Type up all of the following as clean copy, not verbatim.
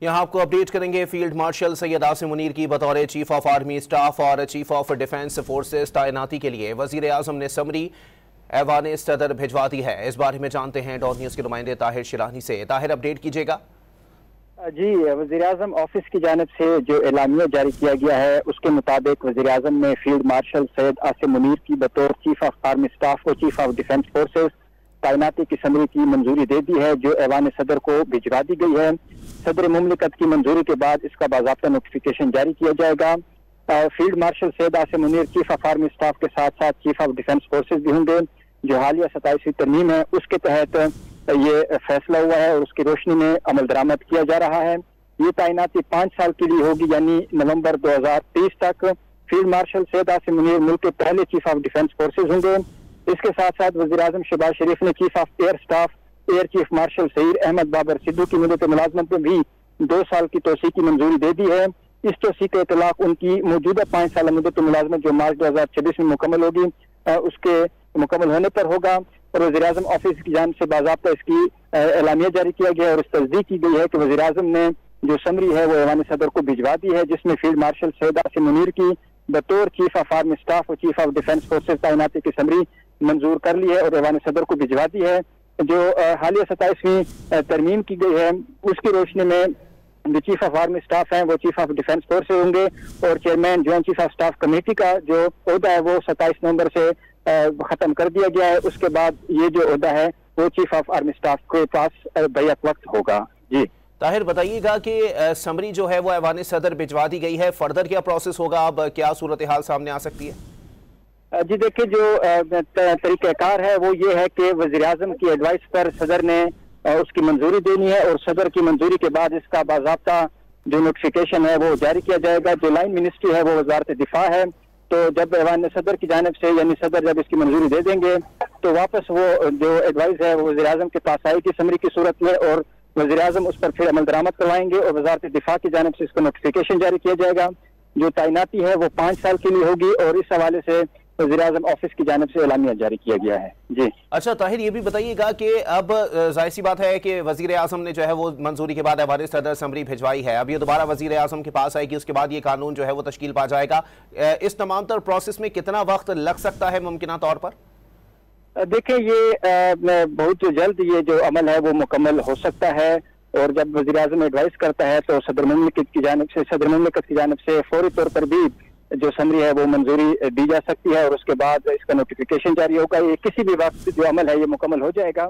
यहाँ आपको अपडेट करेंगे। फील्ड मार्शल सैयद आसिम मुनीर की बतौर चीफ ऑफ आर्मी स्टाफ और चीफ ऑफ डिफेंस फोर्सेस तैनाती के लिए वजीर आजम ने समरी ऐवान सदर भिजवा दी है। इस बारे में जानते हैं डॉन न्यूज़ के नुमाइंदे ताहिर शिरानी से। ताहिर, अपडेट कीजिएगा। जी, वज़ीर आज़म ऑफिस की जानिब से जो एलामिया जारी किया गया है उसके मुताबिक वज़ीर आज़म ने फील्ड मार्शल सैयद आसिम मुनीर की बतौर चीफ ऑफ आर्मी स्टाफ और चीफ ऑफ डिफेंस फोर्सेस तैनाती की समरी की मंजूरी दे दी है, जो ऐवान सदर को भिजवा दी गई है। सदर मुमलिकत की मंजूरी के बाद इसका बाज़ाब्ता नोटिफिकेशन जारी किया जाएगा। Field marshal Syed Asim Munir chief of army staff के साथ साथ चीफ ऑफ डिफेंस फोर्सेस भी होंगे। जो हालिया 27वीं तरमीम है उसके तहत ये फैसला हुआ है और उसकी रोशनी में अमल दरामद किया जा रहा है। ये तैनाती 5 साल के लिए होगी, यानी नवंबर 2030 तक। फील्ड मार्शल सैयद आसिम मुनीर मुल्क के पहले चीफ ऑफ डिफेंस फोर्सेज होंगे। इसके साथ साथ वज़ीर आज़म शहबाज शरीफ ने chief of air staff air chief marshal Saeed Ahmed Babar Sidhu की मुद्दत मुलाजमत में भी 2 साल की तोसी की मंजूरी दे दी है। इस तोसी का इतलाक उनकी मौजूदा 5 साल मुद्दत मुलाजमत जो मार्च 2026 में मुकम्मल होगी उसके मुकम्मल होने पर होगा। और वज़ीर आज़म ऑफिस की जानिब से बाज़ाब्ता इसकी एलामिया जारी किया गया और इस तस्दीक की गई है कि वज़ीर आज़म ने जो समरी है वो ऐवान सदर को भिजवा दी है, जिसमें फील्ड मार्शल सैयद आसिम मुनीर की बतौर चीफ ऑफ आर्मी स्टाफ और चीफ ऑफ डिफेंस फोर्सेज तैनाती की समरी मंजूर कर ली है और ऐवान सदर को भिजवा दी है। जो हालिया 27वीं तरमीम की गई है उसकी रोशनी में जो चीफ ऑफ आर्मी स्टाफ हैं वो चीफ ऑफ डिफेंस फोर्सेज होंगे और chairman joint chief of staff committee का जो ओहदा है वो 27 नवंबर से खत्म कर दिया गया है। उसके बाद ये जो ओहदा है वो चीफ ऑफ आर्मी स्टाफ के पास बैक वक्त होगा। जी ताहिर, बताइएगा कि समरी जो है वो ऐवान सदर भिजवा दी गई है, फर्दर क्या प्रोसेस होगा, अब क्या सूरत हाल सामने आ सकती है? जी देखिए, जो तरीक़ाकार है वो ये है कि वज़ीर आज़म की एडवाइस पर सदर ने उसकी मंजूरी देनी है और सदर की मंजूरी के बाद इसका बाज़ाब्ता जो नोटिफिकेशन है वो जारी किया जाएगा। जो लाइन मिनिस्ट्री है वो वज़ारत दिफा है, तो जब ऐवान सदर की जानिब से यानी सदर जब इसकी मंजूरी दे देंगे तो वापस वो जो एडवाइस है वो वज़ीर आज़म के पास आएगी समरी की सूरत में और वज़ीर आज़म उस पर फिर अमल दरामद करवाएंगे और वज़ारत दिफा की जानिब से इसका नोटिफिकेशन जारी किया जाएगा। जो तैनाती है वो 5 साल के लिए होगी और इस हवाले से वज़ीर आज़म ऑफिस की जानिब से एलामिया जारी किया गया है। जी अच्छा ताहिर, ये भी बताइएगा कि अब जाहिर सी बात है कि वज़ीर आज़म ने जो है वो मंजूरी के बाद ऐवान सदर समरी भिजवाई है, अब ये दोबारा वज़ीर आज़म के पास आएगी, उसके बाद ये कानून जो है वो तश्कील पा जाएगा। इस तमाम तर प्रोसेस में कितना वक्त लग सकता है मुमकिन तौर पर? देखिए, ये बहुत जल्द ये जो अमल है वो मुकम्मल हो सकता है और जब वज़ीर आज़म एडवाइस करता है तो सदर मुमलिकत की जानिब से फौरी तौर पर भी जो समरी है वो मंजूरी दी जा सकती है और उसके बाद इसका नोटिफिकेशन जारी होगा। ये किसी भी वक्त जो अमल है ये मुकम्मल हो जाएगा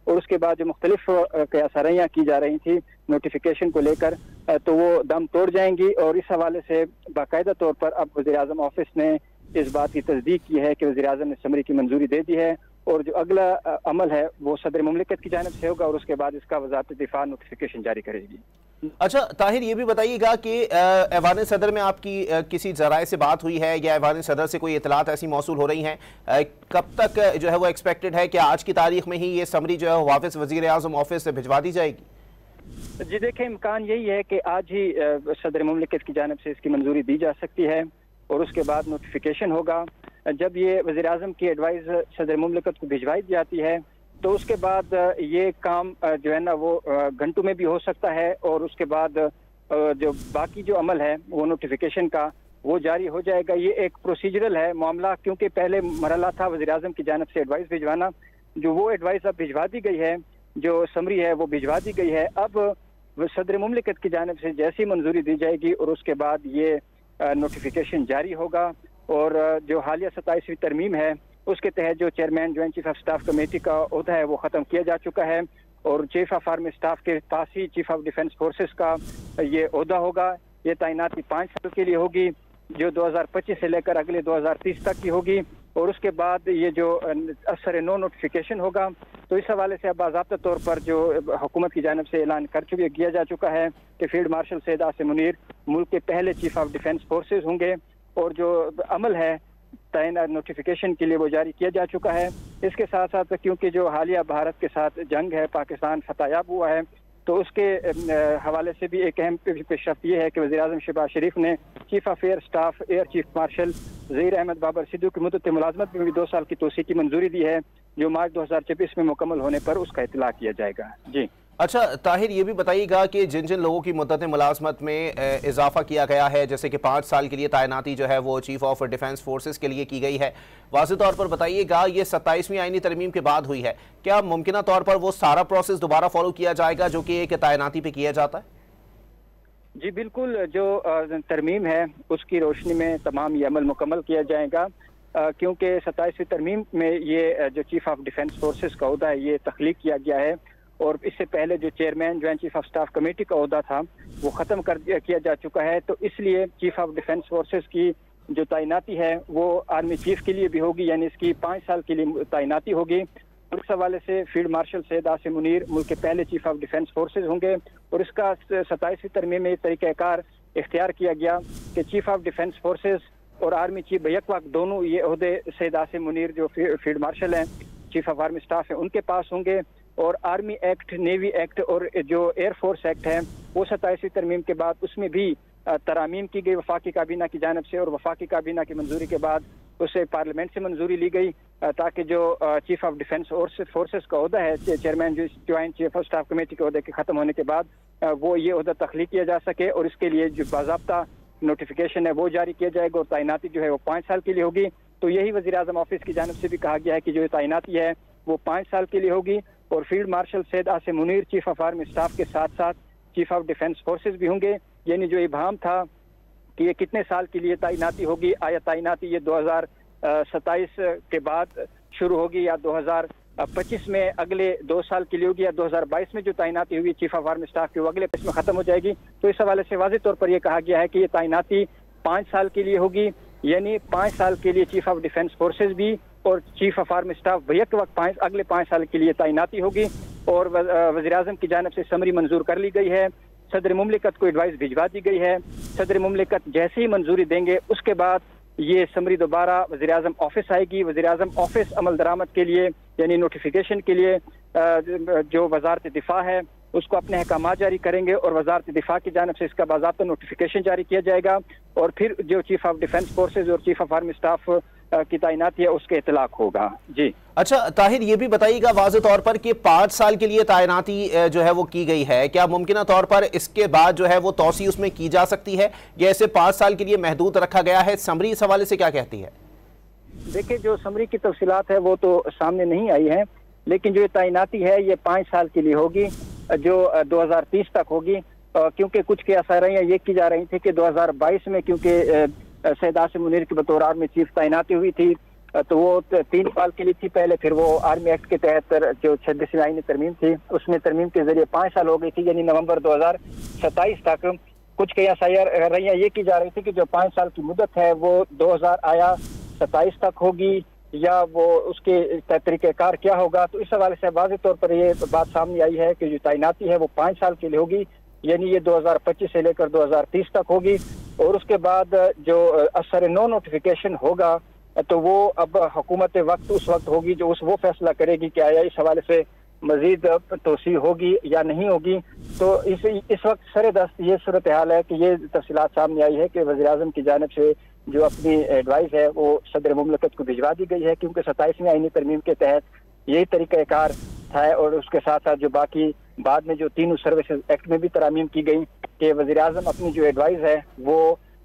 और उसके बाद जो मुख्तलिफ क़यासारियाँ की जा रही थी नोटिफिकेशन को लेकर तो वो दम तोड़ जाएंगी और इस हवाले से बाकायदा तौर पर अब वज़ीर आज़म ऑफिस ने इस बात की तस्दीक की है कि वज़ीर आज़म ने समरी की मंजूरी दे दी है और जो अगला अमल है वो सदर मुमलिकत की जानिब से होगा और उसके बाद इसका वज़ारत दिफा नोटिफिकेशन जारी करेगी। अच्छा ताहिर, ये भी बताइएगा कि ऐवान सदर में आपकी किसी जराए से बात हुई है या ऐवान सदर से कोई इतलात ऐसी मौसूल हो रही हैं? कब तक जो है वो एक्सपेक्टेड है कि आज की तारीख में ही ये समरी जो है वापस वज़ीर आज़म ऑफिस से भिजवा दी जाएगी? जी देखिए, इम्कान यही है कि आज ही सदर मुमलिकत की जानिब से इसकी मंजूरी दी जा सकती है और उसके बाद नोटिफिकेशन होगा। जब ये वज़ीर आज़म की एडवाइस सदर मुमलिकत को भिजवाई जाती है तो उसके बाद ये काम जो है ना वो घंटों में भी हो सकता है और उसके बाद जो बाकी जो अमल है वो नोटिफिकेशन का वो जारी हो जाएगा। ये एक प्रोसीजरल है मामला, क्योंकि पहले मरहला था वज़ीर आज़म की जानिब से एडवाइस भिजवाना, जो वो एडवाइस अब भिजवा दी गई है, जो समरी है वो भिजवा दी गई है। अब सदर मुमलिकत की जानिब से जैसी मंजूरी दी जाएगी और उसके बाद ये नोटिफिकेशन जारी होगा और जो हालिया 27वीं तरमीम है उसके तहत जो chairman joint chief of staff committee का ओहदा है वो ख़त्म किया जा चुका है और चीफ ऑफ आर्मी स्टाफ के पास ही चीफ ऑफ डिफेंस फोर्सेस का ये ओहदा होगा। ये तैनाती 5 साल के लिए होगी, जो 2025 से लेकर अगले 2030 तक की होगी और उसके बाद ये जो असर नो नोटिफिकेशन होगा। तो इस हवाले से अब बाज़ाब्ता तौर पर जो हुकूमत की जानिब से ऐलान किया जा चुका है कि फील्ड मार्शल सैयद आसिम मुनीर मुल्क के पहले चीफ ऑफ डिफेंस फोर्सेज होंगे और जो अमल है तैनात नोटिफिकेशन के लिए वो जारी किया जा चुका है। इसके साथ साथ क्योंकि जो हालिया भारत के साथ जंग है, पाकिस्तान फतहयाब हुआ है, तो उसके हवाले से भी एक अहम पेशरफ्त ये है कि वज़ीर आज़म शहबाज शरीफ ने chief of air staff air chief marshal Saeed Ahmed Babar Sidhu की मुद्दत मुलाजमत में भी 2 साल की तोसी की मंजूरी दी है, जो मार्च 2026 में मुकम्मल होने पर उसका इतला किया जाएगा। जी अच्छा ताहिर, ये भी बताइएगा कि जिन जिन लोगों की मुद्दत मुलाजमत में इजाफा किया गया है, जैसे कि 5 साल के लिए तैनाती जो है वो चीफ ऑफ डिफेंस फोर्सेस के लिए की गई है, वाज़ेह तौर पर बताइएगा ये 27वीं आईनी तरमीम के बाद हुई है, क्या मुमकिन तौर पर वो सारा प्रोसेस दोबारा फॉलो किया जाएगा जो कि एक तैनाती पे किया जाता है? जी बिल्कुल, जो तरमीम है उसकी रोशनी में तमाम ये अमल मुकम्मल किया जाएगा, क्योंकि 27वीं तरमीम में ये जो चीफ ऑफ डिफेंस फोर्सेस का ओहदा है ये तख्लीक किया गया है, और इससे पहले जो chairman joint chief of staff committee का ओहदा था वो ख़त्म किया जा चुका है। तो इसलिए चीफ ऑफ डिफेंस फोर्सेस की जो तैनाती है वो आर्मी चीफ के लिए भी होगी, यानी इसकी 5 साल के लिए तैनाती होगी। और इस हवाले से फील्ड मार्शल सैयद आसिम मुनीर मुल्क के पहले चीफ ऑफ डिफेंस फोर्सेज होंगे, और इसका 27वीं तरमीम में तरीक़ाकार इख्तियार किया गया कि चीफ ऑफ डिफेंस फोर्सेज और आर्मी चीफ बैक वक्त दोनों ये ओहदे सैयद आसिम मुनीर जो फील्ड मार्शल हैं, चीफ ऑफ आर्मी स्टाफ है, उनके पास होंगे। और आर्मी एक्ट, नेवी एक्ट और जो एयरफोर्स एक्ट है वो 27वीं तरमीम के बाद उसमें भी तरामीम की गई वफाकी काबीना की जानिब से, और वफाकी काबीना की मंजूरी के बाद उसे पार्लियामेंट से मंजूरी ली गई, ताकि जो चीफ ऑफ डिफेंस फोर्सेस का ओहदा है, चेयरमैन जो joint chief of staff committee के ओहदे के ख़त्म होने के बाद वो ये ओहदा तख्लीक किया जा सके, और इसके लिए जो बाज़ाब्ता नोटिफिकेशन है वो जारी किया जाएगा, और तैनाती जो है वो 5 साल के लिए होगी। तो यही वज़ीर आज़म ऑफिस की जानिब से भी कहा गया है कि जो तैनाती है वो 5 साल के लिए होगी, और field marshal Syed Asim Munir chief of army staff के साथ साथ चीफ ऑफ डिफेंस फोर्सेस भी होंगे। यानी जो इबाम था कि ये कितने साल के लिए तैनाती होगी, आया तैनाती ये 2027 के बाद शुरू होगी या 2025 में अगले 2 साल के लिए होगी, या 2022 में जो तैनाती हुई चीफ ऑफ आर्मी स्टाफ की वो अगले में ख़त्म हो जाएगी। तो इस हवाले से वाज़ेह तौर पर यह कहा गया है कि ये तैनाती 5 साल के लिए होगी, यानी 5 साल के लिए चीफ ऑफ डिफेंस फोर्सेज भी और chief of army staff back वक्त अगले 5 साल के लिए तैनाती होगी। और वज़ीर आज़म की जानिब से समरी मंजूर कर ली गई है, सदर मुमलिकत को एडवाइस भिजवा दी गई है। सदर मुमलिकत जैसे ही मंजूरी देंगे उसके बाद ये समरी दोबारा वज़ीर आज़म ऑफिस आएगी। वज़ीर आज़म ऑफिस अमल दरामद के लिए यानी नोटिफिकेशन के लिए जो वज़ारत दिफा है उसको अपने अहकाम जारी करेंगे, और वज़ारत दिफा की जानिब से इसका बाज़ाब्ता नोटिफिकेशन जारी किया जाएगा, और फिर जो चीफ ऑफ डिफेंस फोर्सेज और चीफ ऑफ आर्मी स्टाफ की तैनाती है उसके इतलाक होगा। जी अच्छा ताहिर, ये भी बताइएगा वाज़ेह तौर पर कि 5 साल के लिए तैनाती जो है वो की गई है, क्या मुमकिन तौर पर इसके बाद जो है वो तौसी उसमें की जा सकती है, या इसे 5 साल के लिए महदूद रखा गया है? समरी इस हवाले से क्या कहती है? देखिए, जो समरी की तफसीलात है वो तो सामने नहीं आई है, लेकिन जो तैनाती है ये 5 साल के लिए होगी, जो 2030 तक होगी, क्योंकि कुछ की आसारियाँ ये की जा रही थी कि 2022 में क्योंकि सैयद आसिम मुनीर की बतौर आर्मी चीफ तैनाती हुई थी तो वो 3 साल के लिए थी पहले, फिर वो आर्मी एक्ट के तहत जो 26वीं आईनी तरमीम थी उसमें तरमीम के जरिए 5 साल हो गई थी, यानी नवंबर 2027 तक। कुछ कई आसारियाँ ये की जा रही थी कि जो 5 साल की मुद्दत है वो 2027 तक होगी, या वो उसके तरीक़ेकार क्या होगा। तो इस हवाले से वाज़ेह तौर पर ये बात सामने आई है कि जो तैनाती है वो 5 साल के लिए होगी, यानी ये 2025 से लेकर 2030 तक होगी। और उसके बाद जो असर नो नोटिफिकेशन होगा तो वो अब हुकूमत वक्त उस वक्त होगी जो वो फैसला करेगी कि आया इस हवाले से मजीद तोसी होगी या नहीं होगी। तो इस वक्त सरेदस्त ये सूरत हाल है कि ये तफसीलात सामने आई है कि वज़ीर आज़म की जानिब से जो अपनी एडवाइस है वो सदर मुमलिकत को भिजवा दी गई है, क्योंकि 27वीं आईनी तरमीम के तहत यही तरीक़ाकार था। और उसके साथ साथ जो बाकी बाद में जो 3 सर्विसेज एक्ट में भी तरामीम की गई कि वज़ीर आज़म अपनी जो एडवाइस है वो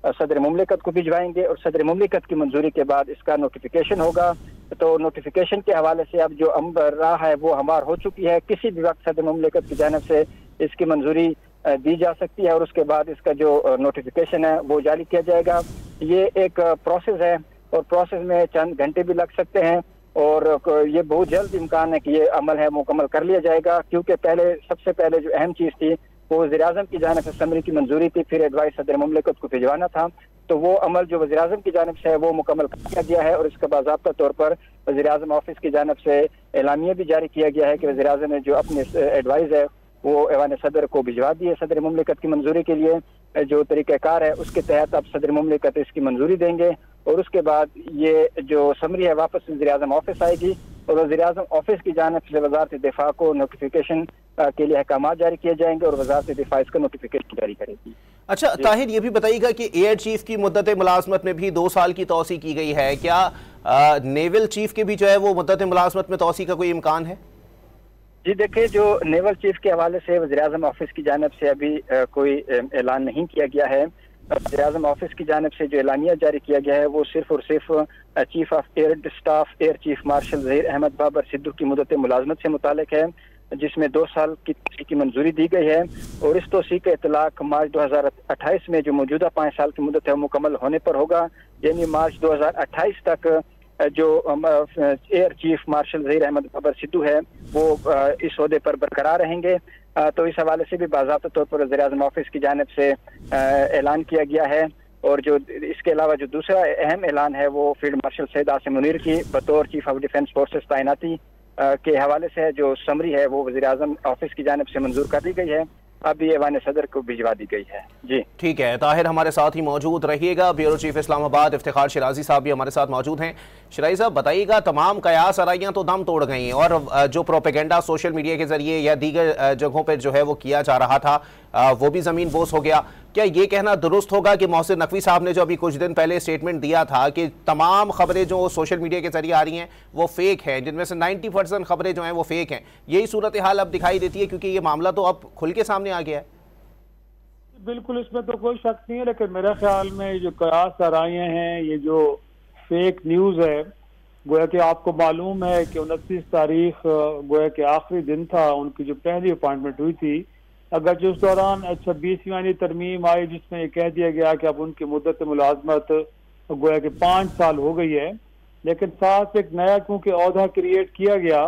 सदर मुमलिकत को भिजवाएंगे, और सदर मुमलिकत की मंजूरी के बाद इसका नोटिफिकेशन होगा। तो नोटिफिकेशन के हवाले से अब जो अमर राह है वो हमार हो चुकी है, किसी भी वक्त सदर मुमलिकत की जानिब से इसकी मंजूरी दी जा सकती है, और उसके बाद इसका जो नोटिफिकेशन है वो जारी किया जाएगा। ये एक प्रोसेस है, और प्रोसेस में चंद घंटे भी लग सकते हैं, और ये बहुत जल्द इम्कान है कि ये अमल है मुकम्मल कर लिया जाएगा, क्योंकि सबसे पहले जो अहम चीज़ थी वो वज़ीर आज़म की जानिब से समरी की मंजूरी थी, फिर एडवाइस सदर मुमलिकत को भिजवाना था। तो वो अमल जो वज़ीर आज़म की जानिब से है वो मुकम्मल कर दिया गया है, और इसका बाज़ाब्ता तौर पर वज़ीर आज़म ऑफिस की जानिब से एलामिया भी जारी किया गया है कि वज़ीर आज़म ने जो अपनी एडवाइस है वो ऐवान सदर को भिजवा दी है सदर मुमलिकत की मंजूरी के लिए। जो तरीक़ाकार है उसके तहत अब सदर मुमलिकत इसकी मंजूरी देंगे, और उसके बाद ये जो समरी है वापस वज़ीर आज़म ऑफिस आएगी, और वज़ीर आज़म ऑफिस की जानिब से वज़ारत दिफा को नोटिफिकेशन के लिए अहकाम जारी किए जाएंगे, और वज़ारत दिफा इसका नोटिफिकेशन जारी करेगी। अच्छा ताहिर, ये भी बताइएगा कि एयर चीफ की मुद्दत मुलाजमत में भी 2 साल की तौसी की गई है, क्या नेवल चीफ के भी जो है वो मुद्दत मुलाजमत में तौसी का कोई इम्कान है? जी देखिए, जो नेवल चीफ के हवाले से वज़ीर-ए-आज़म ऑफिस की जानिब से अभी कोई ऐलान नहीं किया गया है। वज़ीर-ए-आज़म ऑफिस की जानिब से जो एलानिया जारी किया गया है वो सिर्फ और सिर्फ chief of air staff air chief marshal Zaheer Ahmed Babar Sidhu की मुद्दत मुलाजमत से मुतालिक है, जिसमें 2 साल की तोसी की मंजूरी दी गई है और इस तोसी का इतलाक मार्च 2028 में जो मौजूदा 5 साल की मुद्दत है मुकम्मल होने पर होगा। यानी मार्च 2028 तक जो air chief marshal Zaheer Ahmed Babar Sidhu है वो इस ओहदे पर बरकरार रहेंगे। तो इस हवाले से भी बाज़ाब्ता तौर पर वज़ीर-ए-आज़म ऑफिस की जानिब से ऐलान किया गया है। और जो इसके अलावा जो दूसरा अहम ऐलान है वो फील्ड मार्शल सैयद आसिम मुनीर की बतौर चीफ ऑफ डिफेंस फोर्सेस तैनाती के हवाले से है। जो समरी है वो वज़ीर-ए-आज़म ऑफिस की जानिब से मंजूर कर दी गई है, अब ये ऐवान सदर को भिजवा दी गई है। जी ठीक है, ताहिर हमारे साथ ही मौजूद रहिएगा। ब्यूरो चीफ इस्लामाबाद इफ्तिखार शिराजी साहब भी हमारे साथ मौजूद हैं। शिराजी साहब बताइएगा, तमाम कयास आराइयाँ तो दम तोड़ गई और जो प्रोपेगेंडा सोशल मीडिया के जरिए या दीगर जगहों पर जो है वो किया जा रहा था वो भी ज़मीन बोस हो गया। क्या ये कहना दुरुस्त होगा कि मोहसिन नकवी साहब ने जो अभी कुछ दिन पहले स्टेटमेंट दिया था कि तमाम खबरें जो सोशल मीडिया के जरिए आ रही हैं वो फेक हैं, जिनमें से 90% खबरें जो हैं वो फेक हैं, यही सूरत हाल अब दिखाई देती है क्योंकि ये मामला तो अब खुल के सामने आ गया है? बिल्कुल, इसमें तो कोई शक नहीं है, लेकिन मेरे ख्याल में जो कयास आराइयाँ हैं, ये जो फेक न्यूज़ है, गोया कि आपको मालूम है कि 29 तारीख गोया के आखिरी दिन था उनकी जो पहली अपॉइंटमेंट हुई थी। अगर जो उस दौरान 26वीं तरमीम आई जिसमें ये कह दिया गया कि अब उनकी मुद्दत मुलाजमत गोया कि 5 साल हो गई है, लेकिन साथ एक नया क्योंकि ओहदा क्रिएट किया गया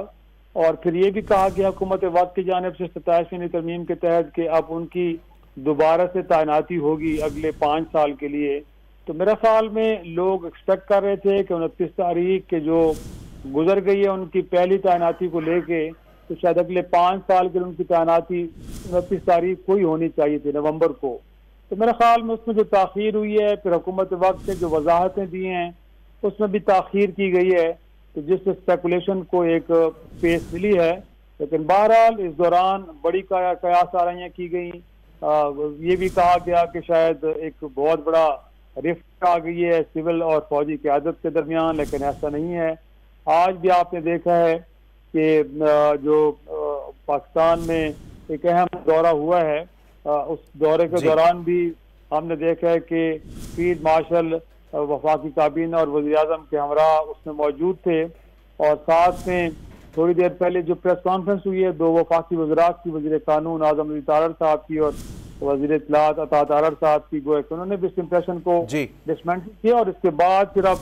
और फिर ये भी कहा गया हुकूमत वक्त की जानिब से 27वीं तरमीम के तहत कि अब उनकी दोबारा से तैनाती होगी अगले 5 साल के लिए। तो मेरे ख्याल में लोग एक्सपेक्ट कर रहे थे कि 29 तारीख के जो गुजर गई है उनकी पहली तैनाती को लेके, तो शायद अगले 5 साल के लिए उनकी तैनाती 29 तारीख को ही होनी चाहिए थी, नवंबर को। तो मेरे ख्याल में उसमें जो ताखीर हुई है, फिर हुकूमत वक्त ने जो वजाहतें दी हैं उसमें भी ताखीर की गई है, तो जिससे स्पेकुलेशन को एक स्पेस मिली है। लेकिन बहरहाल इस दौरान बड़ी कयास आराइयाँ की गई। ये भी कहा गया कि शायद एक बहुत बड़ा रिफ्ट आ गई है सिविल और फौजी क़यादत के दरमियान, लेकिन ऐसा नहीं है। आज भी आपने देखा है कि जो पाकिस्तान में एक अहम दौरा हुआ है, उस दौरे के दौरान भी हमने देखा है कि फील्ड मार्शल वफाकी काबीना और वज़ीर-ए-आज़म के हमरा उसमें मौजूद थे। और साथ में थोड़ी देर पहले जो प्रेस कॉन्फ्रेंस हुई है 2 वफाकी वज़रात की, वज़ीर कानून आज़म अली तारड़ साहब की और वज़ीर इत्तलात अता तारड़ साहब की, गोया कि उन्होंने भी इस इम्प्रेशन को डिसमेंटल किया। और इसके बाद फिर अब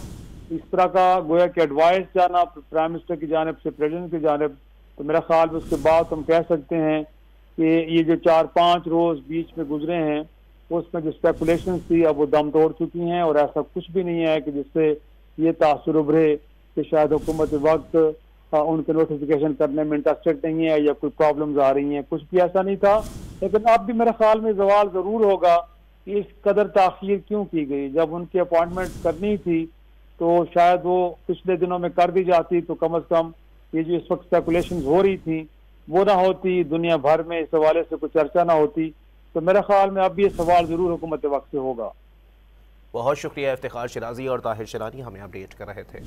इस तरह का गोया कि एडवाइस जाना प्राइम मिनिस्टर की जानिब से प्रेसिडेंट की जानिब, तो मेरा ख्याल में उसके बाद हम कह सकते हैं कि ये जो 4-5 रोज बीच में गुजरे हैं उसमें जो स्पेकुलेशन थी अब वो दम तोड़ चुकी हैं और ऐसा कुछ भी नहीं है कि जिससे ये तासुर उभरे कि शायद हुकूमत वक्त उनके नोटिफिकेशन करने में इंटरेस्टेड नहीं है या कोई प्रॉब्लम्स आ रही हैं, कुछ भी ऐसा नहीं था। लेकिन अब भी मेरे ख्याल में सवाल ज़रूर होगा कि इस कदर ताख़ीर क्यों की गई। जब उनकी अपॉइंटमेंट करनी थी तो शायद वो पिछले दिनों में कर दी जाती, तो कम अज़ कम ये जो इस वक्त स्पेकुलेशन हो रही थी वो ना होती, दुनिया भर में इस हवाले से कोई चर्चा ना होती। तो मेरे ख्याल में अब ये सवाल ज़रूर हुकूमत वक्त से होगा। बहुत शुक्रिया इफ्तिखार शिराजी और ताहिर शिरानी हमें अपडेट कर रहे थे।